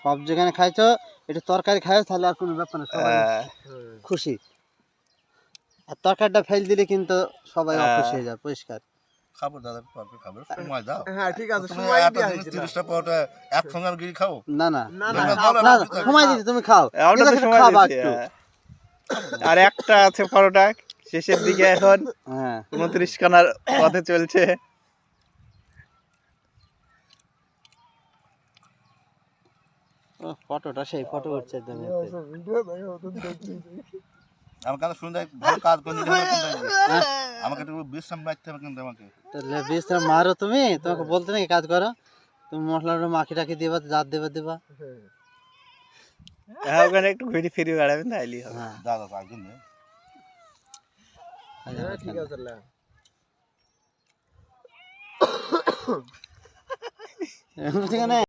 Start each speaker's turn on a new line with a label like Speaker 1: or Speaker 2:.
Speaker 1: সব যেখানে খাইছো একটু তরকারি খাইছো তাহলে আর কোনো ব্যাপার না, সবাই খুশি। আর তরকারিটা ফেল দিলে কিন্তু সবাই অখুশি হয়ে যায়। পরিষ্কার
Speaker 2: খাবো দাদা, পারবে খাবো, সময় দাও।
Speaker 3: হ্যাঁ ঠিক আছে,
Speaker 2: তুমি
Speaker 3: সময়
Speaker 2: এত
Speaker 3: দেয়া
Speaker 2: দিনে
Speaker 3: হয়েছিল।
Speaker 2: 30টা পরোটা একসঙ্গে আর গিরি খাও?
Speaker 1: না না
Speaker 3: না,
Speaker 1: না,
Speaker 3: না,
Speaker 1: না,
Speaker 3: খাও,
Speaker 1: না,
Speaker 3: খাও,
Speaker 1: সময় দিচ্ছি, তুমি খাও,
Speaker 4: আমরা তো
Speaker 1: কিন্তু
Speaker 4: সময়
Speaker 1: খাবা
Speaker 4: দিচ্ছি,
Speaker 1: একটু।
Speaker 4: আর একটা আছে পরোটা শেষের দিকে, এখন
Speaker 1: হ্যাঁ
Speaker 4: 29 খানার পথে চলছে।
Speaker 1: ফটোটা সেই ফটো উঠছে একদম এতে।
Speaker 2: আমার কাছে শুনে যায় ভালো কাজ করে নিতে হবে কিন্তু আমাকে একটু বিশ্রাম রাখতে হবে কিন্তু আমাকে।
Speaker 1: তাহলে বিশ্রাম মারো তুমি, তোমাকে বলতে নাকি কাজ করো, তুমি মশলাটা মাখি টাখি দিবা, জাত দেবা দিবা।
Speaker 4: হ্যাঁ, ওখানে একটু ঘুরে ফিরে বেড়াবেন তাইলেই হবে।
Speaker 1: হ্যাঁ
Speaker 2: দাদা তো একজন নেই।
Speaker 3: হ্যাঁ ঠিক আছে লা।
Speaker 1: ঠিক আছে।